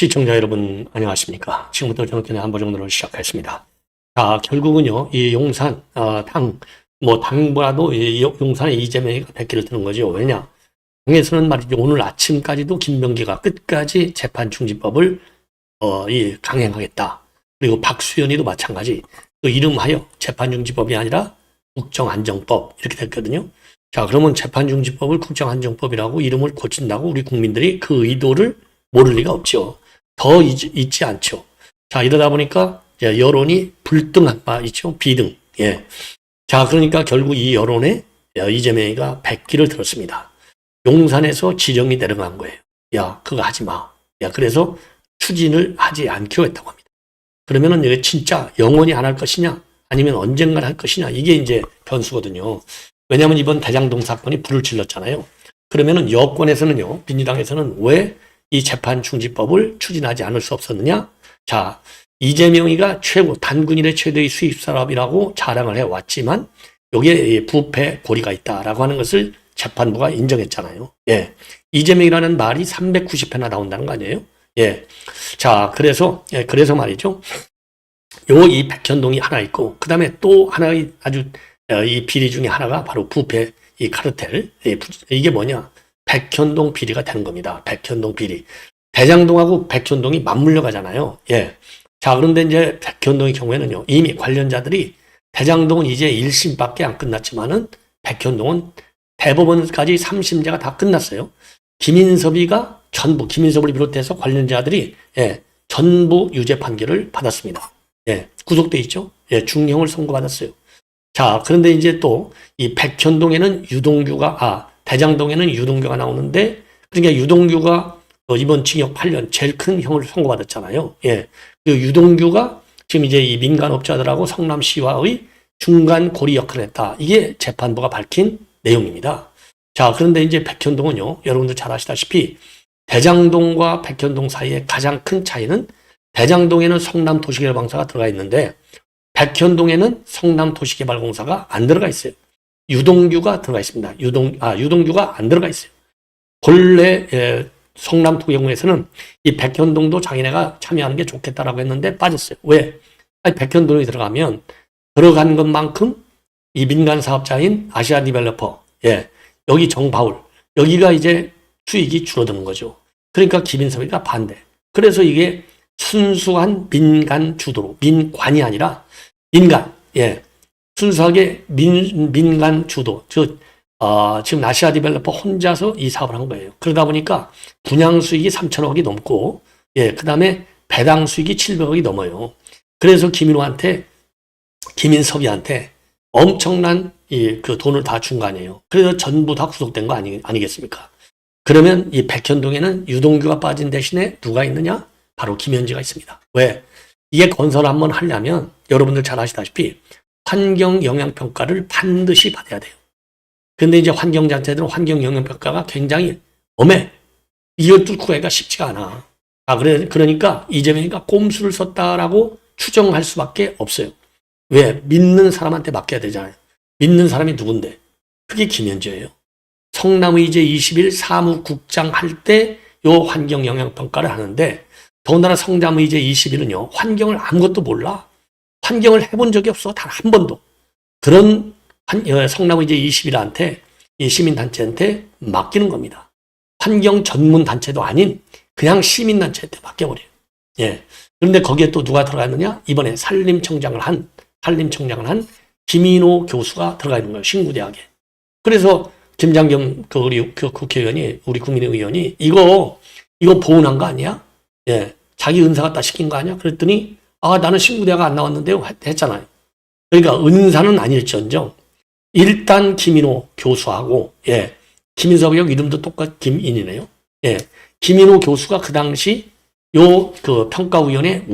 시청자 여러분 안녕하십니까. 지금부터 저녁전에 한보정론을 시작하겠습니다. 자, 결국은요 이 용산 당보다도 이 용산에 이재명이 백기를 드는 거죠. 왜냐, 당에서는 말이죠 오늘 아침까지도 김병기가 끝까지 재판중지법을 강행하겠다. 그리고 박수현이도 마찬가지. 또 이름하여 재판중지법이 아니라 국정안정법 이렇게 됐거든요. 자, 그러면 재판중지법을 국정안정법이라고 이름을 고친다고 우리 국민들이 그 의도를 모를 리가 없죠. 더 있지 않죠. 자, 이러다 보니까 여론이 불등한 바 있죠. 비등. 예. 자, 그러니까 결국 이 여론에 이재명이가 백기를 들었습니다. 용산에서 지령이 내려간 거예요. 야, 그거 하지 마. 야, 그래서 추진을 하지 않기로 했다고 합니다. 그러면은 이게 진짜 영원히 안 할 것이냐, 아니면 언젠가 할 것이냐, 이게 이제 변수거든요. 왜냐하면 이번 대장동 사건이 불을 질렀잖아요. 그러면은 여권에서는요, 민주당에서는 왜 이 재판중지법을 추진하지 않을 수 없었느냐? 자, 이재명이가 단군일의 최대의 수입사업이라고 자랑을 해왔지만 여기에 부패 고리가 있다라고 하는 것을 재판부가 인정했잖아요. 예. 이재명이라는 말이 390회나 나온다는 거 아니에요? 예. 자, 그래서 말이죠. 이 백현동이 하나 있고, 그 다음에 또 하나의 아주 이 비리 중에 하나가 바로 부패 이 카르텔. 이게 뭐냐? 백현동 비리가 되는 겁니다. 백현동 비리. 대장동하고 백현동이 맞물려 가잖아요. 예. 자, 그런데 이제 백현동의 경우에는요, 이미 관련자들이 대장동은 이제 1심밖에 안 끝났지만은 백현동은 대법원까지 3심제가 다 끝났어요. 김인섭을 비롯해서 관련자들이 전부 유죄 판결을 받았습니다. 예. 구속돼 있죠. 예. 중형을 선고받았어요. 자, 그런데 이제 또 이 백현동에는 대장동에는 유동규가 나오는데, 그러니까 유동규가 이번 징역 8년 제일 큰 형을 선고받았잖아요. 예. 그 유동규가 지금 이제 이 민간업자들하고 성남시와의 중간 고리 역할을 했다. 이게 재판부가 밝힌 내용입니다. 자, 그런데 이제 백현동은요, 여러분들 잘 아시다시피 대장동과 백현동 사이에 가장 큰 차이는 대장동에는 성남도시개발공사가 들어가 있는데 백현동에는 성남도시개발공사가 안 들어가 있어요. 유동규가 들어가 있습니다. 유동규가 안 들어가 있어요. 본래 성남도경에서는 이 백현동도 자기네가 참여하는 게 좋겠다라고 했는데 빠졌어요. 왜? 백현동이 들어간 것만큼 이 민간 사업자인 아시아 디벨로퍼, 여기 정바울, 여기가 이제 수익이 줄어드는 거죠. 그러니까 김인섭이가 반대. 그래서 이게 순수한 민간 주도로, 민관이 아니라 민간, 순수하게 민간 주도, 지금 아시아 디벨로퍼 혼자서 이 사업을 한 거예요. 그러다 보니까 분양 수익이 3천억이 넘고, 그 다음에 배당 수익이 700억이 넘어요. 그래서 김인섭이한테 엄청난 그 돈을 다 준 거 아니에요. 그래서 전부 다 구속된 거 아니겠습니까? 그러면 이 백현동에는 유동규가 빠진 대신에 누가 있느냐? 바로 김현지가 있습니다. 왜? 이게 건설 한번 하려면 여러분들 잘 아시다시피 환경영향평가를 반드시 받아야 돼요. 근데 이제 환경단체들은 환경영향평가가 굉장히 엄해. 이걸 뚫고 가기가 쉽지가 않아. 그러니까 이재명이가 꼼수를 썼다라고 추정할 수밖에 없어요. 왜? 믿는 사람한테 맡겨야 되잖아요. 믿는 사람이 누군데? 그게 김현지예요. 성남의제 20일 사무국장 할 때 요 환경영향평가를 하는데, 더군다나 성남의제 20일은요, 환경을 아무것도 몰라. 환경을 해본 적이 없어. 단 한 번도. 그런 성남의제 21한테, 이 시민단체한테 맡기는 겁니다. 환경 전문 단체도 아닌 그냥 시민단체한테 맡겨버려요. 그런데 거기에 또 누가 들어갔느냐? 이번에 산림청장을 한 김인호 교수가 들어가 있는 거예요. 신구대학에. 그래서 김장겸 우리 국회의원이, 우리 국민의원이 이거 보훈한 거 아니야? 자기 은사 갖다 시킨 거 아니야? 그랬더니 나는 신구대학 안 나왔는데요 했잖아요. 그러니까 은사는 아닐지언정 일단 김인호 교수하고 김인섭이하고 이름도 똑같 김인이네요. 김인호 교수가 그 당시 그 평가위원회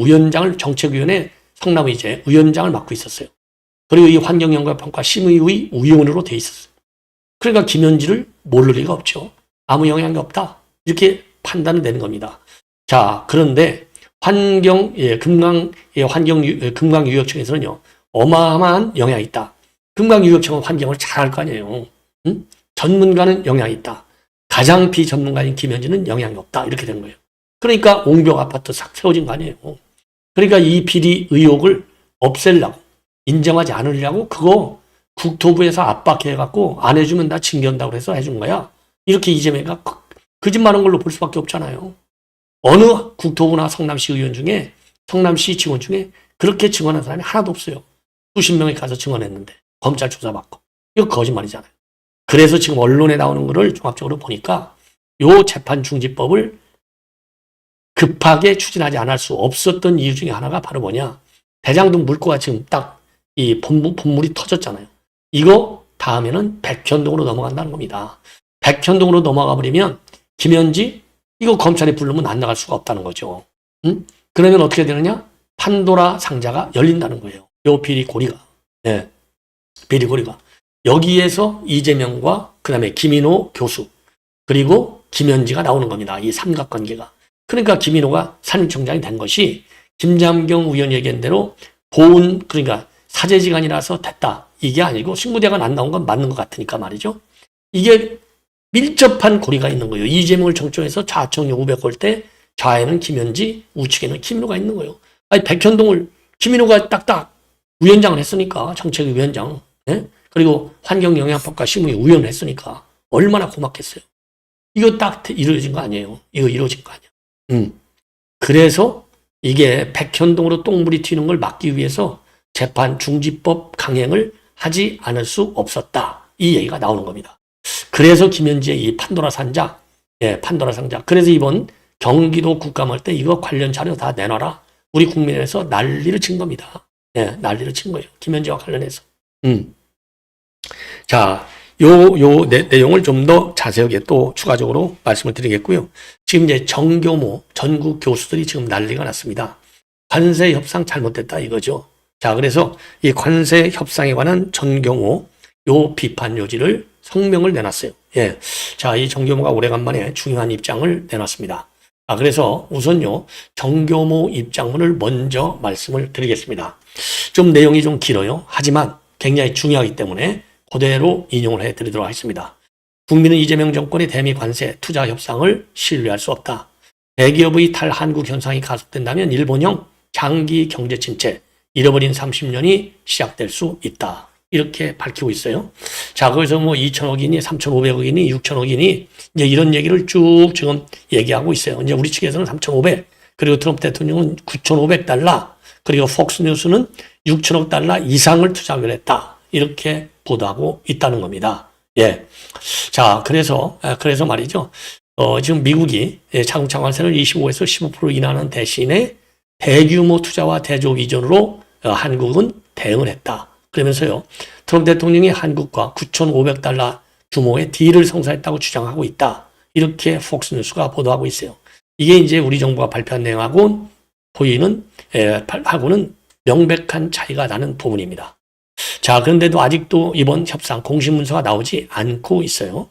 정책위원회 성남의제 위원장을 맡고 있었어요. 그리고 이 환경영향평가 심의위 위원으로 돼 있었어요. 그러니까 김현지를 모를 리가 없죠. 아무 영향이 없다. 이렇게 판단을 내는 겁니다. 자, 그런데 금강유역청에서는요, 어마어마한 영향이 있다. 금강유역청은 환경을 잘할 거 아니에요. 응? 전문가는 영향이 있다. 가장 비전문가인 김현지는 영향이 없다. 이렇게 된 거예요. 그러니까 옹벽 아파트 싹 세워진 거 아니에요. 그러니까 이 비리 의혹을 없애려고, 인정하지 않으려고 그거 국토부에서 압박해갖고 안 해주면 나 징계한다고 해서 해준 거야. 이렇게 이재명이가 거짓말한 걸로 볼 수밖에 없잖아요. 어느 국토부나 성남시 의원 중에, 성남시 직원 중에 그렇게 증언한 사람이 하나도 없어요. 수십 명이 가서 증언했는데 검찰 조사받고. 이거 거짓말이잖아요. 그래서 지금 언론에 나오는 거를 종합적으로 보니까 요 재판중지법을 급하게 추진하지 않을 수 없었던 이유 중에 하나가 바로 뭐냐. 대장동 물꼬가 지금 딱 이 본물이 터졌잖아요. 이거 다음에는 백현동으로 넘어간다는 겁니다. 백현동으로 넘어가 버리면 김현지 이거 검찰이 부르면 안 나갈 수가 없다는 거죠. 응? 그러면 어떻게 되느냐? 판도라 상자가 열린다는 거예요. 요 비리고리가. 네. 비리고리가. 여기에서 이재명과 그다음에 김인호 교수 그리고 김현지가 나오는 겁니다. 이 삼각관계가. 그러니까 김인호가 산림청장이 된 것이 김장경 의원 얘기한 대로 보훈 그러니까 사제지간이라서 됐다. 이게 아니고 신고대관 안 나온 건 맞는 것 같으니까 말이죠. 이게 밀접한 고리가 있는 거예요. 이재명을 정점에서 좌청이 500걸 때 좌에는 김현지, 우측에는 김인호가 있는 거예요. 아니 백현동을 김인호가 딱딱 위원장을 했으니까 정책위원장. 예? 그리고 환경영향법과 심의 위원을 했으니까 얼마나 고맙겠어요. 이거 딱 이루어진 거 아니에요. 이거 이루어진 거 아니야. 그래서 이게 백현동으로 똥물이 튀는 걸 막기 위해서 재판중지법 강행을 하지 않을 수 없었다. 이 얘기가 나오는 겁니다. 그래서 김현지의 이 판도라 상자, 예, 판도라 상자. 그래서 이번 경기도 국감할 때 이거 관련 자료 다 내놔라. 우리 국민에서 난리를 친 겁니다. 예, 난리를 친 거예요. 김현지와 관련해서. 자, 내용을 좀 더 자세하게 또 추가적으로 말씀을 드리겠고요. 지금 이제 전교모, 전국 교수들이 지금 난리가 났습니다. 관세 협상 잘못됐다 이거죠. 자, 그래서 이 관세 협상에 관한 전교모, 요 비판 요지를 성명을 내놨어요. 예. 자, 이 전교모가 오래간만에 중요한 입장을 내놨습니다. 그래서 우선요, 전교모 입장문을 먼저 말씀을 드리겠습니다. 좀 내용이 좀 길어요. 하지만 굉장히 중요하기 때문에 그대로 인용을 해드리도록 하겠습니다. 국민은 이재명 정권의 대미 관세 투자 협상을 신뢰할 수 없다. 대기업의 탈한국 현상이 가속된다면 일본형 장기 경제 침체, 잃어버린 30년이 시작될 수 있다. 이렇게 밝히고 있어요. 자, 거기서 뭐 2천억이니 3,500억이니 6천억이니 이제 이런 얘기를 쭉 지금 얘기하고 있어요. 이제 우리 측에서는 3,500, 그리고 트럼프 대통령은 9,500달러, 그리고 폭스뉴스는 6천억 달러 이상을 투자하기로 했다. 이렇게 보도하고 있다는 겁니다. 예. 자, 그래서 말이죠. 지금 미국이 자동차 관세를 25에서 15% 인하하는 대신에 대규모 투자와 대조 이전으로 한국은 대응을 했다. 그러면서요. 트럼프 대통령이 한국과 9,500달러 규모의 딜을 성사했다고 주장하고 있다. 이렇게 폭스뉴스가 보도하고 있어요. 이게 이제 우리 정부가 발표한 내용하고는 명백한 차이가 나는 부분입니다. 자, 그런데도 아직도 이번 협상 공식 문서가 나오지 않고 있어요.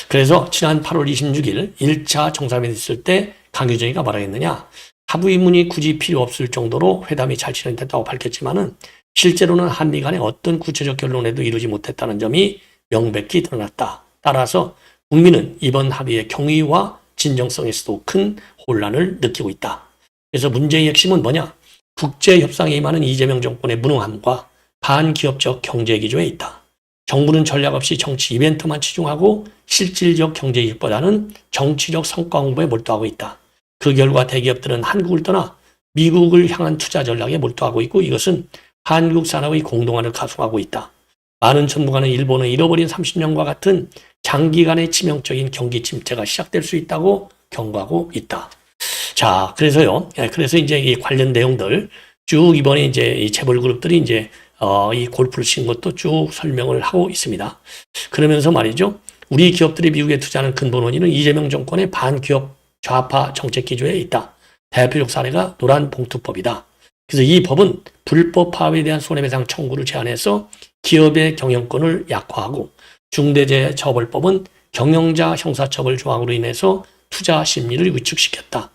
그래서 지난 8월 26일 1차 정상회담이 있을 때 강효정이가 뭐라 했느냐. 합의문이 굳이 필요 없을 정도로 회담이 잘 진행됐다고 밝혔지만은 실제로는 한미 간의 어떤 구체적 결론에도 이루지 못했다는 점이 명백히 드러났다. 따라서 국민은 이번 합의의 경위와 진정성에서도 큰 혼란을 느끼고 있다. 그래서 문제의 핵심은 뭐냐? 국제협상에 임하는 이재명 정권의 무능함과 반기업적 경제 기조에 있다. 정부는 전략 없이 정치 이벤트만 치중하고 실질적 경제 이익보다는 정치적 성과 홍보에 몰두하고 있다. 그 결과 대기업들은 한국을 떠나 미국을 향한 투자 전략에 몰두하고 있고 이것은 한국 산업의 공동화를 가속하고 있다. 많은 전문가는 일본의 잃어버린 30년과 같은 장기간의 치명적인 경기 침체가 시작될 수 있다고 경고하고 있다. 자, 그래서요. 그래서 이제 이 관련 내용들 쭉 이번에 이제 이 재벌 그룹들이 이제 이 골프를 친 것도 쭉 설명을 하고 있습니다. 그러면서 말이죠. 우리 기업들이 미국에 투자하는 근본 원인은 이재명 정권의 반기업 좌파 정책 기조에 있다. 대표적 사례가 노란봉투법이다. 그래서 이 법은 불법 파업에 대한 손해배상 청구를 제한해서 기업의 경영권을 약화하고 중대재해처벌법은 경영자 형사처벌 조항으로 인해서 투자 심리를 위축시켰다.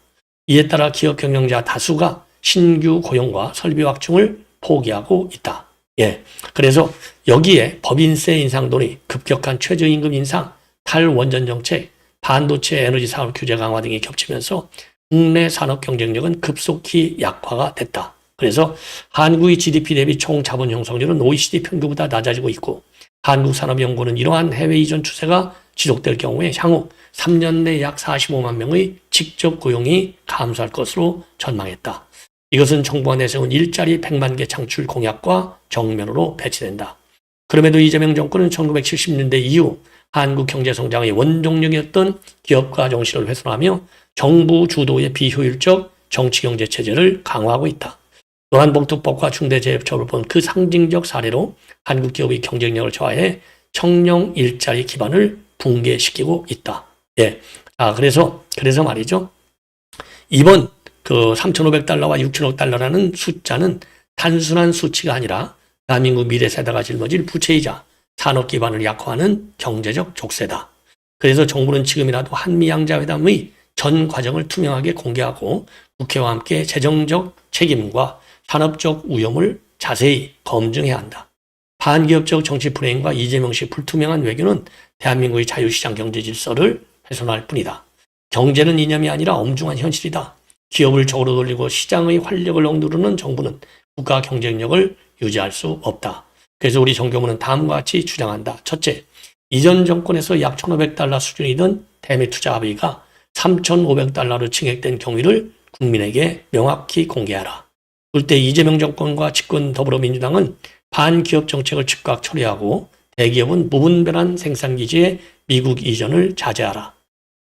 이에 따라 기업 경영자 다수가 신규 고용과 설비 확충을 포기하고 있다. 예. 그래서 여기에 법인세 인상돈이 급격한 최저임금 인상, 탈원전 정책, 반도체 에너지 사업 규제 강화 등이 겹치면서 국내 산업 경쟁력은 급속히 약화가 됐다. 그래서 한국의 GDP 대비 총 자본 형성률은 OECD 평균보다 낮아지고 있고 한국산업연구는 이러한 해외 이전 추세가 지속될 경우에 향후 3년 내 약 45만 명의 직접 고용이 감소할 것으로 전망했다. 이것은 정부가 내세운 일자리 100만 개 창출 공약과 정면으로 배치된다. 그럼에도 이재명 정권은 1970년대 이후 한국 경제 성장의 원동력이었던 기업가 정신을 훼손하며 정부 주도의 비효율적 정치경제 체제를 강화하고 있다. 노란봉투법과 중대재해처벌법 그 상징적 사례로 한국 기업의 경쟁력을 저하해 청년 일자리 기반을 붕괴시키고 있다. 예. 그래서 말이죠. 이번 그 3,500달러와 6천억 달러라는 숫자는 단순한 수치가 아니라 대한민국 미래 세대가 짊어질 부채이자 산업 기반을 약화하는 경제적 족쇄다. 그래서 정부는 지금이라도 한미양자회담의 전 과정을 투명하게 공개하고 국회와 함께 재정적 책임과 산업적 위험을 자세히 검증해야 한다. 반기업적 정치 프레임과 이재명식 불투명한 외교는 대한민국의 자유시장 경제 질서를 훼손할 뿐이다. 경제는 이념이 아니라 엄중한 현실이다. 기업을 적으로 돌리고 시장의 활력을 억누르는 정부는 국가 경쟁력을 유지할 수 없다. 그래서 우리 정교문은 다음과 같이 주장한다. 첫째, 이전 정권에서 약 1,500달러 수준이던 대미 투자 합의가 3,500달러로 증액된 경위를 국민에게 명확히 공개하라. 둘째, 이재명 정권과 집권 더불어민주당은 반기업 정책을 즉각 처리하고 대기업은 무분별한 생산기지의 미국 이전을 자제하라.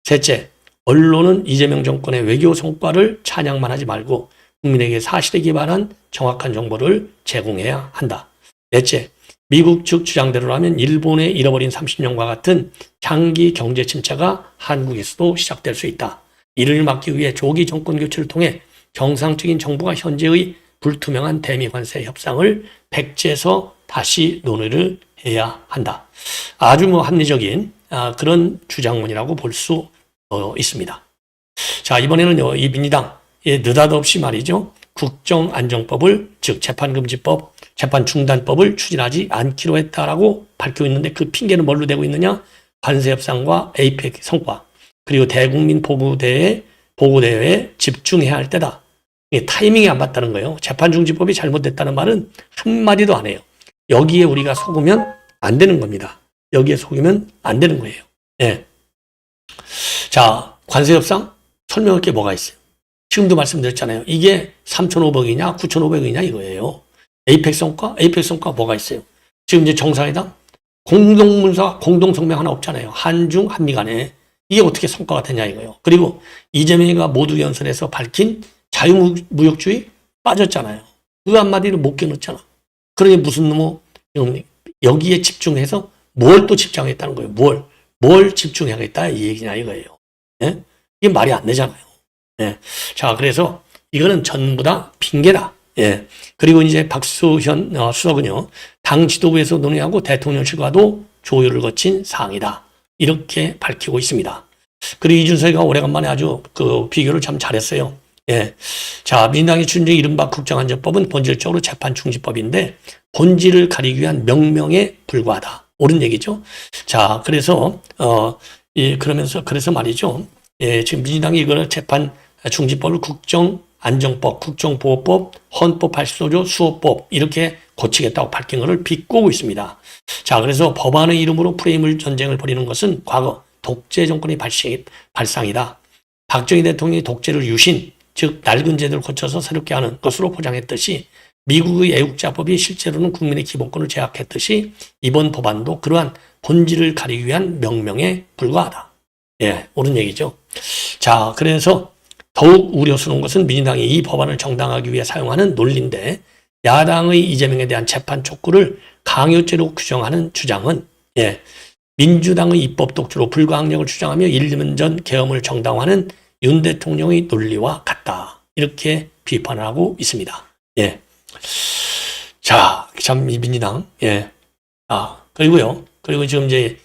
셋째, 언론은 이재명 정권의 외교 성과를 찬양만 하지 말고 국민에게 사실에 기반한 정확한 정보를 제공해야 한다. 넷째, 미국 측 주장대로라면 일본의 잃어버린 30년과 같은 장기 경제 침체가 한국에서도 시작될 수 있다. 이를 막기 위해 조기 정권 교체를 통해 정상적인 정부가 현재의 불투명한 대미 관세 협상을 백지에서 다시 논의를 해야 한다. 아주 합리적인 그런 주장문이라고 볼 수 있습니다. 자, 이번에는 이 민주당 느닷없이 말이죠. 국정안정법을 즉 재판금지법, 재판중단법을 추진하지 않기로 했다라고 밝히고 있는데 그 핑계는 뭘로 대고 있느냐? 관세협상과 에이펙 성과 그리고 대국민 보고대회에 집중해야 할 때다. 타이밍이 안 맞다는 거예요. 재판중지법이 잘못됐다는 말은 한마디도 안 해요. 여기에 우리가 속으면 안 되는 겁니다. 여기에 속으면 안 되는 거예요. 예. 자, 관세협상 설명할 게 뭐가 있어요? 지금도 말씀드렸잖아요. 이게 3,500이냐 9,500이냐 이거예요. 에이펙 성과 뭐가 있어요? 지금 이제 정상회담 공동문서 공동성명 하나 없잖아요. 한중 한미 간에 이게 어떻게 성과가 되냐 이거예요. 그리고 이재명이가 모두 연설에서 밝힌 자유무역주의 빠졌잖아요. 그 한마디를 못 깨놓잖아. 그러니 무슨 여기에 집중해서 뭘 또 집중하겠다는 거예요. 뭘 집중하겠다 이 얘기냐 이거예요. 예? 이게 말이 안 되잖아요. 예. 자, 그래서 이거는 전부 다 핑계다. 예. 그리고 이제 박수현 수석은요, 당 지도부에서 논의하고 대통령실과도 조율을 거친 사항이다. 이렇게 밝히고 있습니다. 그리고 이준석이가 오래간만에 아주 그 비교를 참 잘했어요. 예. 자, 민주당이 추진된 이른바 국정안전법은 본질적으로 재판중지법인데 본질을 가리기 위한 명명에 불과하다. 옳은 얘기죠. 자, 그래서 그래서 말이죠. 예, 지금 민주당이 이걸 재판중지법을 국정안정법, 국정보호법, 헌법 80조 수호법 이렇게 고치겠다고 밝힌 것을 비꼬고 있습니다. 자, 그래서 법안의 이름으로 프레임을 전쟁을 벌이는 것은 과거 독재 정권의 발상이다. 박정희 대통령이 독재를 유신, 즉 낡은 제도를 고쳐서 새롭게 하는 것으로 포장했듯이 미국의 애국자법이 실제로는 국민의 기본권을 제약했듯이 이번 법안도 그러한 본질을 가리기 위한 명명에 불과하다. 예, 옳은 얘기죠. 자, 그래서 더욱 우려스러운 것은 민주당이 이 법안을 정당화하기 위해 사용하는 논리인데 야당의 이재명에 대한 재판 촉구를 강요죄로 규정하는 주장은 민주당의 입법 독주로 불가항력을 주장하며 1년 전 계엄을 정당화하는 윤 대통령의 논리와 같다. 이렇게 비판을 하고 있습니다. 예. 자, 참, 이 민주당. 예. 그리고요. 그리고 지금 이제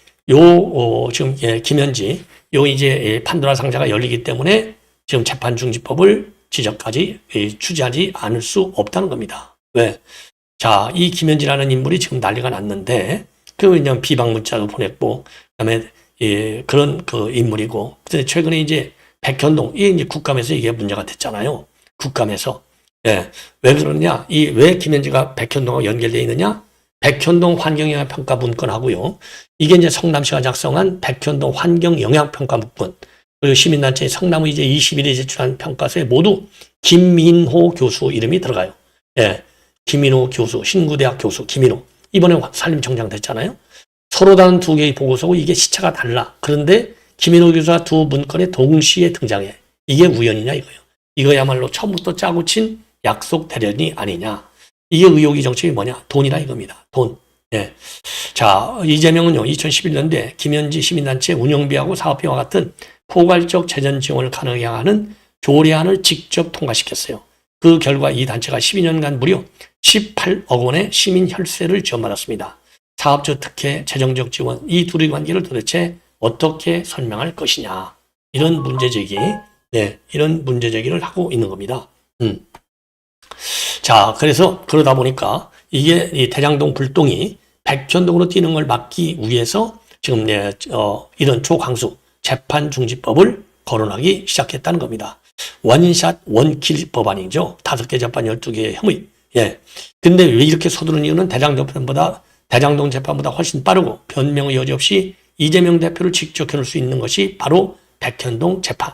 지금 김현지, 이제 판도라 상자가 열리기 때문에 지금 재판중지법을 지적까지 추진하지 않을 수 없다는 겁니다. 왜? 자, 이 김현지라는 인물이 지금 난리가 났는데, 그냥 비방 문자도 보냈고, 그다음에 그런 그 인물이고, 근데 최근에 이제 백현동, 이게 이제 국감에서 이게 문제가 됐잖아요. 국감에서. 예. 왜 그러느냐? 왜 김현지가 백현동하고 연결되어 있느냐? 백현동 환경영향평가 문건하고요. 이게 이제 성남시가 작성한 백현동 환경영향평가 문건. 그리고 시민단체 성남의제 20일에 제출한 평가서에 모두 김민호 교수 이름이 들어가요. 예. 김민호 교수, 신구대학 교수, 김민호. 이번에 산림청장 됐잖아요. 서로 다른 두 개의 보고서고 이게 시차가 달라. 그런데 김민호 교수가 두 문건에 동시에 등장해. 이게 우연이냐 이거예요. 이거야말로 처음부터 짜고 친 약속 대련이 아니냐. 이게 의혹의 정책이 뭐냐? 돈이라 이겁니다. 돈. 예. 자, 이재명은요, 2011년도에 김현지 시민단체 운영비하고 사업비와 같은 포괄적 재정 지원을 가능하게 하는 조례안을 직접 통과시켰어요. 그 결과 이 단체가 12년간 무려 18억 원의 시민 혈세를 지원받았습니다. 사업적 특혜, 재정적 지원, 이 둘의 관계를 도대체 어떻게 설명할 것이냐. 이런 문제제기, 네, 이런 문제제기를 하고 있는 겁니다. 자, 그래서 그러다 보니까 이게 이 대장동 불똥이 백현동으로 뛰는 걸 막기 위해서 지금 이런 초강수 재판중지법을 거론하기 시작했다는 겁니다. 원샷 원킬 법안이죠. 5개 재판 12개의 혐의. 예. 근데 왜 이렇게 서두른 이유는 대장동 재판보다 훨씬 빠르고 변명의 여지 없이 이재명 대표를 직접 겨눌 수 있는 것이 바로 백현동 재판.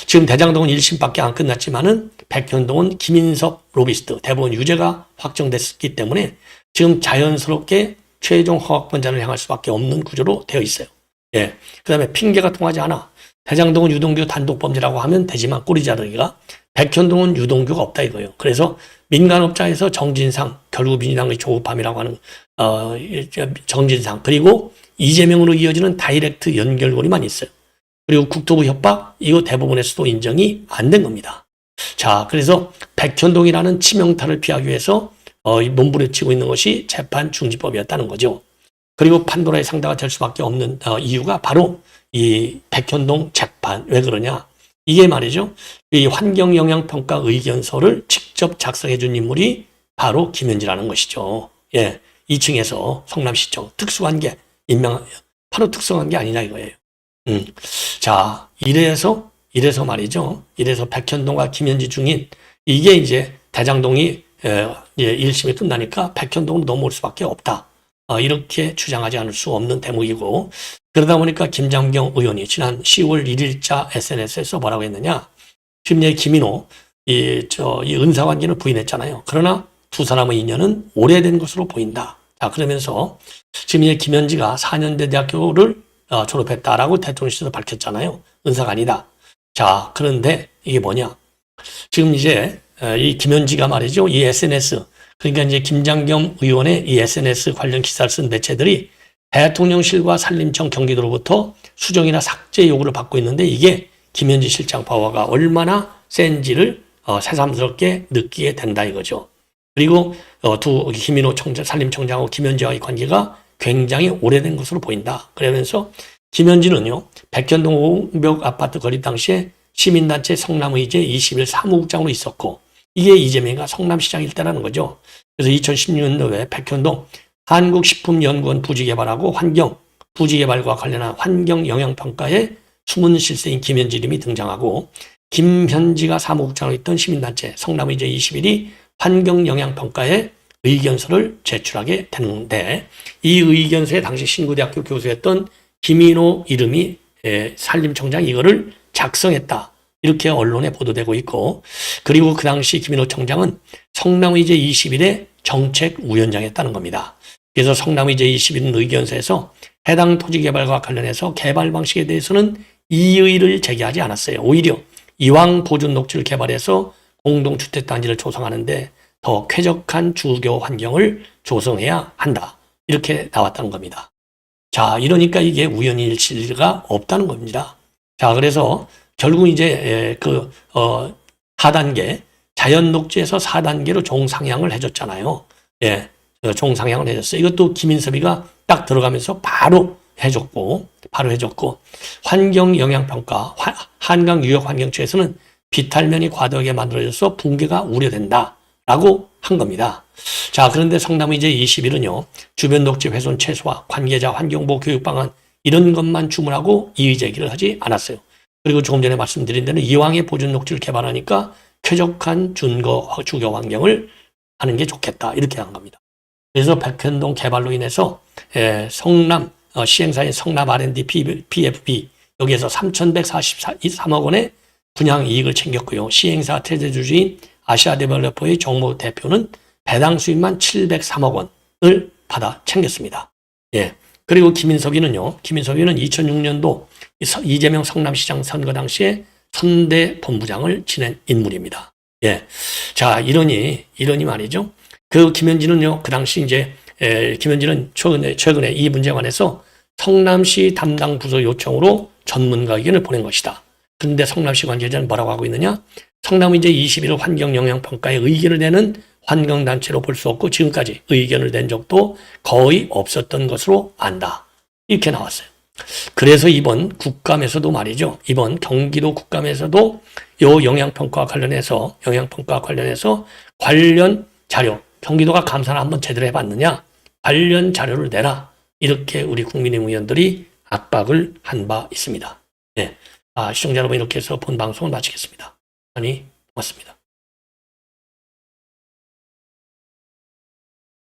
지금 대장동은 1심밖에 안 끝났지만은 백현동은 김인석 로비스트 대법원 유죄가 확정됐기 때문에 지금 자연스럽게 최종 허가권자를 향할 수밖에 없는 구조로 되어 있어요. 예. 그 다음에 핑계가 통하지 않아. 대장동은 유동규 단독범죄라고 하면 되지만 꼬리 자르기가 백현동은 유동규가 없다 이거예요. 그래서 민간업자에서 정진상, 결국 민주당의 조급함이라고 하는 정진상, 그리고 이재명으로 이어지는 다이렉트 연결고리만 있어요. 그리고 국토부 협박, 이거 대법원에서도 인정이 안 된 겁니다. 자, 그래서 백현동이라는 치명타를 피하기 위해서 몸부림치고 있는 것이 재판중지법이었다는 거죠. 그리고 판도라의 상대가 될 수밖에 없는 이유가 바로 이 백현동 재판. 왜 그러냐? 이게 말이죠. 이 환경영향평가 의견서를 직접 작성해 준 인물이 바로 김현지라는 것이죠. 예. 2층에서 성남시청 특수관계 바로 특수관계 아니냐 이거예요. 자, 이래서 말이죠. 이래서 백현동과 김현지 중인 이게 이제 대장동이 1심이 끝나니까 백현동으로 넘어올 수밖에 없다. 이렇게 주장하지 않을 수 없는 대목이고, 그러다 보니까 김장경 의원이 지난 10월 1일자 SNS에서 뭐라고 했느냐. 지금 김인호 이 은사관계를 부인했잖아요. 그러나 두 사람의 인연은 오래된 것으로 보인다. 자, 그러면서 지금 김현지가 4년대 대학교를 졸업했다라고 대통령실에서 밝혔잖아요. 은사가 아니다. 자, 그런데 이게 뭐냐? 지금 이제 이 김현지가 말이죠. 이 SNS, 그러니까 이제 김장겸 의원의 이 SNS 관련 기사를 쓴 매체들이 대통령실과 산림청 경기도로부터 수정이나 삭제 요구를 받고 있는데 이게 김현지 실장 파워가 얼마나 센지를 새삼스럽게 느끼게 된다 이거죠. 그리고 김인호 산림청장하고 김현지와의 관계가 굉장히 오래된 것으로 보인다. 그러면서 김현지는요, 백현동 오흥벽 아파트 건립 당시에 시민단체 성남의제 20일 사무국장으로 있었고, 이게 이재명이가 성남시장일 때라는 거죠. 그래서 2016년도에 백현동 한국식품연구원 부지개발하고 부지개발과 관련한 환경영향평가에 숨은 실세인 김현지 이름이 등장하고, 김현지가 사무국장으로 있던 시민단체 성남의제 21이 환경영향평가에 의견서를 제출하게 되는데, 이 의견서에 당시 신구대학교 교수였던 김인호 이름이 산림청장 이거를 작성했다. 이렇게 언론에 보도되고 있고, 그리고 그 당시 김인호 청장은 성남의제 21의 정책위원장이었다는 겁니다. 그래서 성남의제 21은 의견서에서 해당 토지개발과 관련해서 개발 방식에 대해서는 이의를 제기하지 않았어요. 오히려 이왕 보존 녹지를 개발해서 공동주택단지를 조성하는데 더 쾌적한 주거 환경을 조성해야 한다. 이렇게 나왔다는 겁니다. 자, 이러니까 이게 우연일 리가 없다는 겁니다. 자, 그래서 결국 이제 4단계 자연녹지에서 4단계로 종상향을 해줬잖아요. 예, 종상향을 해줬어요. 이것도 김인섭이가 딱 들어가면서 바로 해줬고 환경영향평가 한강유역환경처에서는 비탈면이 과도하게 만들어져서 붕괴가 우려된다라고 한 겁니다. 자, 그런데 성남의제 21은요. 주변 녹지 훼손 최소화, 관계자 환경보호 교육 방안 이런 것만 주문하고 이의 제기를 하지 않았어요. 그리고 조금 전에 말씀드린 대로 이왕에 보존 녹지를 개발하니까 쾌적한 주거 환경을 하는 게 좋겠다. 이렇게 한 겁니다. 그래서 백현동 개발로 인해서 성남 시행사인 성남 R&D PFB 여기에서 3,143억 원의 분양 이익을 챙겼고요. 시행사 태제주주인 아시아데벨로퍼의 정모 대표는 배당 수익만 703억 원을 받아 챙겼습니다. 예. 그리고 김인석이는요. 김인석이는 2006년도 이재명 성남시장 선거 당시에 선대 본부장을 지낸 인물입니다. 예. 자, 이러니 말이죠. 그 김현진은요, 그 당시 이제, 김현진은 최근에 이 문제에 관해서 성남시 담당 부서 요청으로 전문가 의견을 보낸 것이다. 그런데 성남시 관계자는 뭐라고 하고 있느냐? 성남은 이제 21일 환경영향평가에 의견을 내는 환경단체로 볼 수 없고 지금까지 의견을 낸 적도 거의 없었던 것으로 안다. 이렇게 나왔어요. 그래서 이번 국감에서도 말이죠. 이번 경기도 국감에서도 요 영향평가와 관련해서 관련 자료, 경기도가 감사를 한번 제대로 해봤느냐? 관련 자료를 내라. 이렇게 우리 국민의힘 의원들이 압박을 한 바 있습니다. 네. 시청자 여러분 이렇게 해서 본 방송을 마치겠습니다. 고맙습니다.